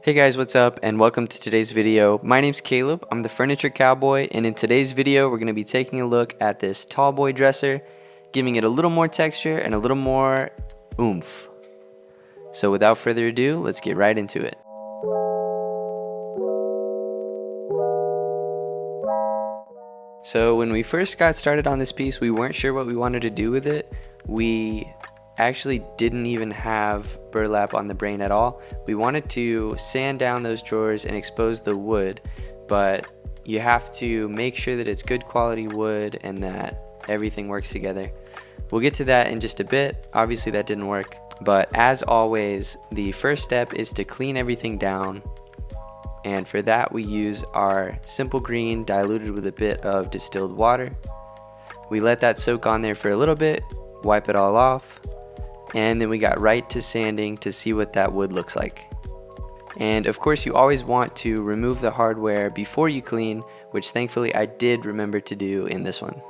Hey guys, what's up and welcome to today's video. My name's Caleb, I'm the Furniture Cowboy, and in today's video we're going to be taking a look at this tall boy dresser, giving it a little more texture and a little more oomph. So without further ado, let's get right into it. So when we first got started on this piece, we weren't sure what we wanted to do with it. We actually didn't even have burlap on the brain at all. We wanted to sand down those drawers and expose the wood, but you have to make sure that it's good quality wood and that everything works together. We'll get to that in just a bit. Obviously that didn't work, but as always, the first step is to clean everything down, and for that we use our simple green diluted with a bit of distilled water. We let that soak on there for a little bit, wipe it all off, and then we got right to sanding to see what that wood looks like. And of course you always want to remove the hardware before you clean, which thankfully I did remember to do in this one.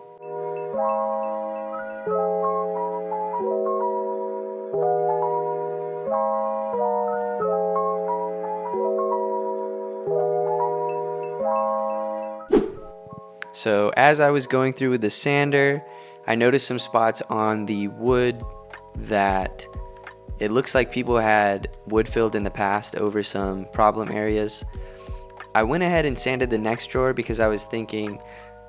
So as I was going through with the sander, I noticed some spots on the wood that it looks like people had wood filled in the past over some problem areas. I went ahead and sanded the next drawer because I was thinking,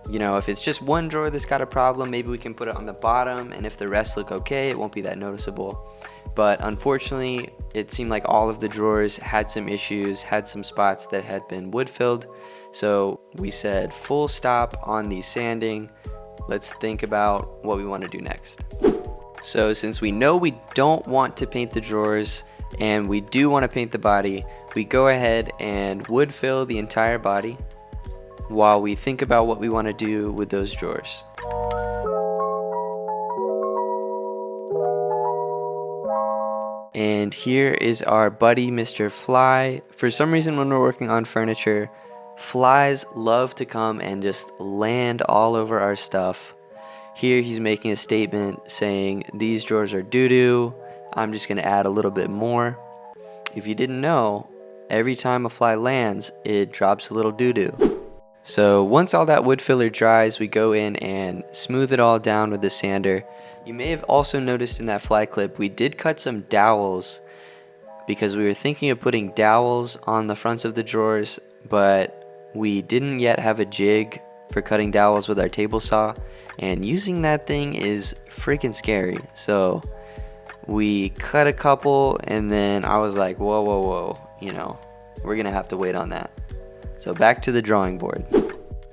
you know, if it's just one drawer that's got a problem, maybe we can put it on the bottom, and if the rest look okay, it won't be that noticeable. But unfortunately, it seemed like all of the drawers had some issues, had some spots that had been wood filled. So we said full stop on the sanding. Let's think about what we want to do next. So since we know we don't want to paint the drawers and we do want to paint the body, we go ahead and wood fill the entire body while we think about what we want to do with those drawers. And here is our buddy Mr. Fly. For some reason when we're working on furniture, flies love to come and just land all over our stuff. Here he's making a statement saying these drawers are doo-doo. I'm just going to add a little bit more. If you didn't know, every time a fly lands, it drops a little doo-doo. So once all that wood filler dries, we go in and smooth it all down with the sander. You may have also noticed in that fly clip, we did cut some dowels because we were thinking of putting dowels on the fronts of the drawers, but we didn't yet have a jig for cutting dowels with our table saw, and using that thing is freaking scary. So we cut a couple, and then I was like, whoa, you know, we're gonna have to wait on that. So back to the drawing board.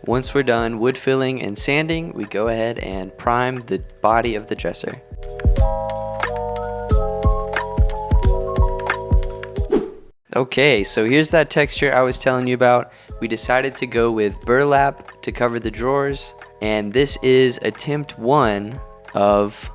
Once we're done wood filling and sanding, we go ahead and prime the body of the dresser. Okay, so here's that texture I was telling you about. We decided to go with burlap to cover the drawers, and this is attempt 1 of,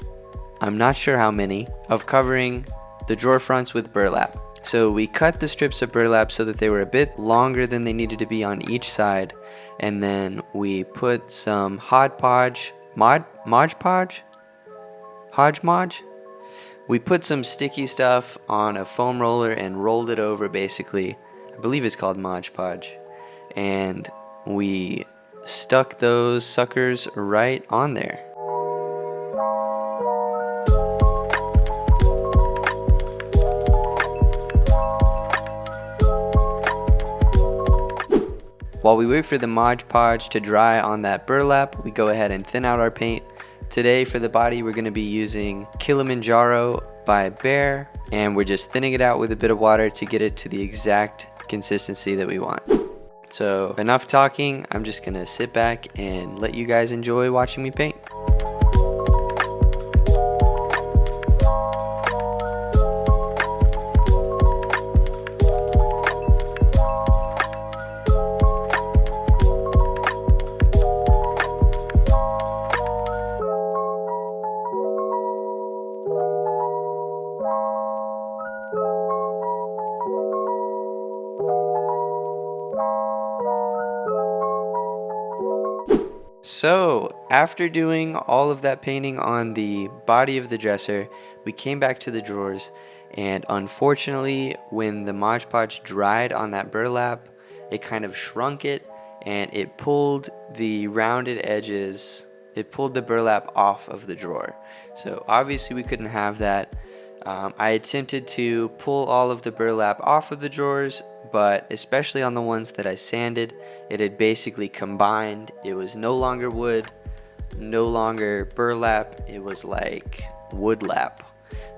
I'm not sure how many, of covering the drawer fronts with burlap. So we cut the strips of burlap so that they were a bit longer than they needed to be on each side, and then we put some Podge. We put some sticky stuff on a foam roller and rolled it over, basically. I believe it's called Mod Podge. And we stuck those suckers right on there. While we wait for the Mod Podge to dry on that burlap, we go ahead and thin out our paint. Today for the body we're going to be using Kilimanjaro by Behr, and we're just thinning it out with a bit of water to get it to the exact consistency that we want. So enough talking, I'm just going to sit back and let you guys enjoy watching me paint. So after doing all of that painting on the body of the dresser, we came back to the drawers, And unfortunately, when the Mod Podge dried on that burlap, it kind of shrunk it and it pulled the rounded edges, it pulled the burlap off of the drawer. So obviously we couldn't have that. I attempted to pull all of the burlap off of the drawers, but especially on the ones that I sanded, it had basically combined. It was no longer wood, no longer burlap, it was like woodlap.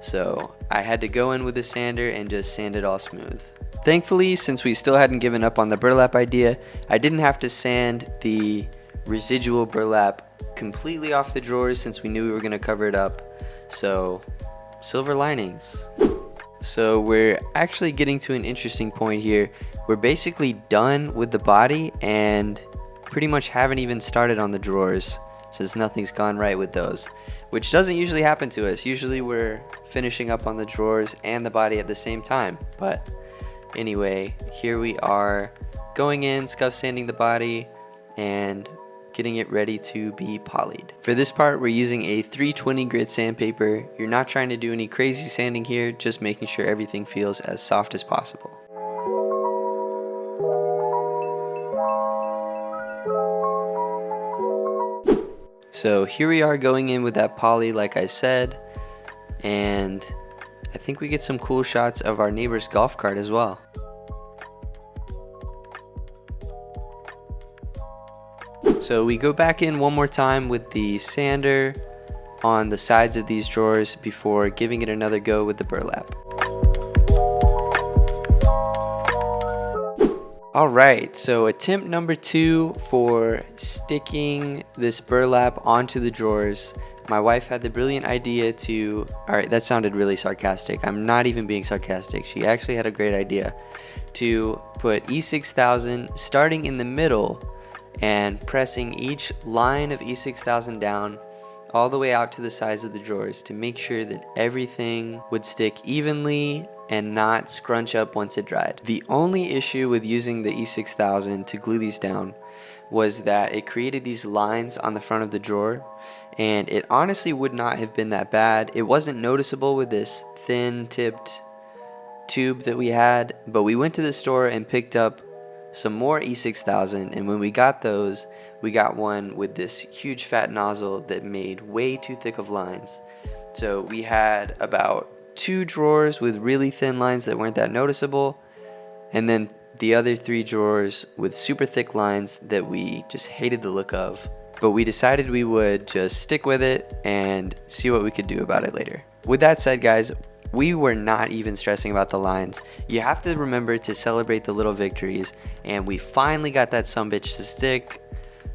So I had to go in with a sander and just sand it all smooth. Thankfully, since we still hadn't given up on the burlap idea, I didn't have to sand the residual burlap completely off the drawers since we knew we were going to cover it up. So silver linings. So we're actually getting to an interesting point here. We're basically done with the body and pretty much haven't even started on the drawers since nothing's gone right with those, which doesn't usually happen to us. Usually we're finishing up on the drawers and the body at the same time. But anyway, here we are going in, scuff sanding the body and getting it ready to be polyed. For this part, we're using a 320 grit sandpaper. You're not trying to do any crazy sanding here, just making sure everything feels as soft as possible. So here we are going in with that poly like I said, and I think we get some cool shots of our neighbor's golf cart as well. So we go back in one more time with the sander on the sides of these drawers before giving it another go with the burlap. Alright, so attempt number 2 for sticking this burlap onto the drawers. My wife had the brilliant idea to, alright, that sounded really sarcastic. I'm not even being sarcastic. She actually had a great idea to put E6000 starting in the middle and pressing each line of E6000 down all the way out to the sides of the drawers to make sure that everything would stick evenly and not scrunch up once it dried. The only issue with using the E6000 to glue these down was that it created these lines on the front of the drawer, and it honestly would not have been that bad. It wasn't noticeable with this thin tipped tube that we had, but we went to the store and picked up some more E6000, and when we got those, we got one with this huge fat nozzle that made way too thick of lines. So we had about 2 drawers with really thin lines that weren't that noticeable, and then the other 3 drawers with super thick lines that we just hated the look of. But we decided we would just stick with it and see what we could do about it later. With that said, guys, we were not even stressing about the lines. You have to remember to celebrate the little victories, and we finally got that sumbitch to stick.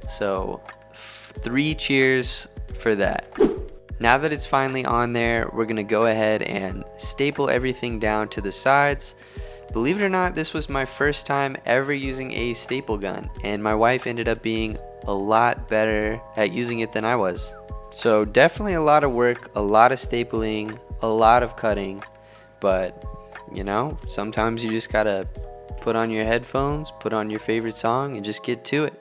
So 3 cheers for that. Now that it's finally on there, we're gonna go ahead and staple everything down to the sides. Believe it or not, this was my first time ever using a staple gun, and my wife ended up being a lot better at using it than I was. So definitely a lot of work, a lot of stapling, a lot of cutting, but you know, sometimes you just gotta put on your headphones, put on your favorite song, and just get to it.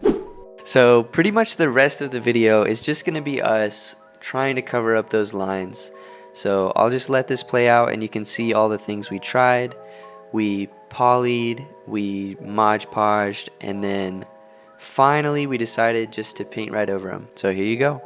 So pretty much the rest of the video is just gonna be us trying to cover up those lines. So I'll just let this play out and you can see all the things we tried. We polyed, we Mod Podged, and then finally we decided just to paint right over them. So here you go.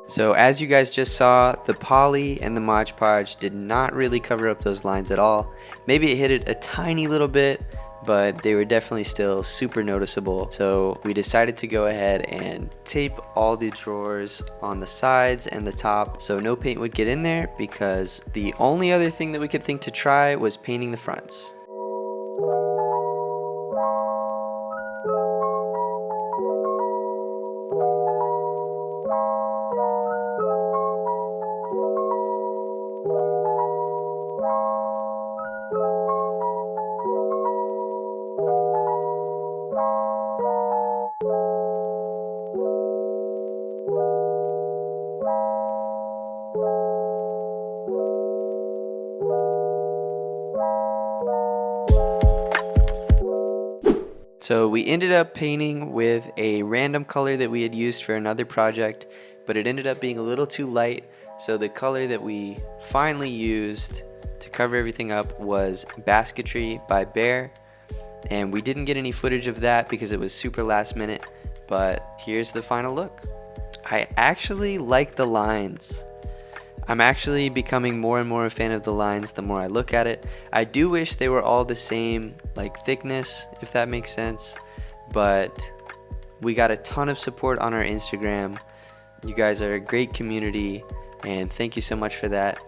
So as you guys just saw, the poly and the Mod Podge did not really cover up those lines at all. Maybe it hit it a tiny little bit, but they were definitely still super noticeable. So we decided to go ahead and tape all the drawers on the sides and the top so no paint would get in there, because the only other thing that we could think to try was painting the fronts. So we ended up painting with a random color that we had used for another project, but it ended up being a little too light. So the color that we finally used to cover everything up was Basketry by Behr. And we didn't get any footage of that because it was super last minute, but here's the final look. I actually like the lines. I'm actually becoming more and more a fan of the lines the more I look at it. I do wish they were all the same like thickness, if that makes sense, but we got a ton of support on our Instagram. You guys are a great community, and thank you so much for that.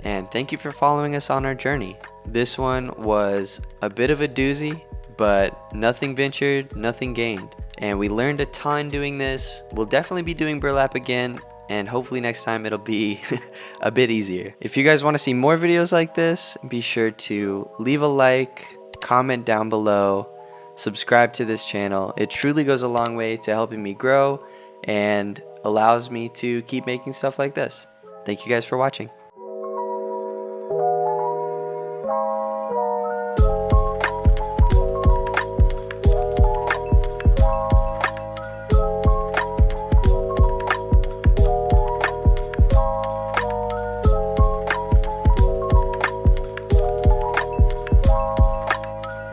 And thank you for following us on our journey. This one was a bit of a doozy, but nothing ventured, nothing gained. And we learned a ton doing this. We'll definitely be doing burlap again, and hopefully next time it'll be a bit easier. If you guys want to see more videos like this, be sure to leave a like, comment down below, subscribe to this channel. It truly goes a long way to helping me grow and allows me to keep making stuff like this. Thank you guys for watching.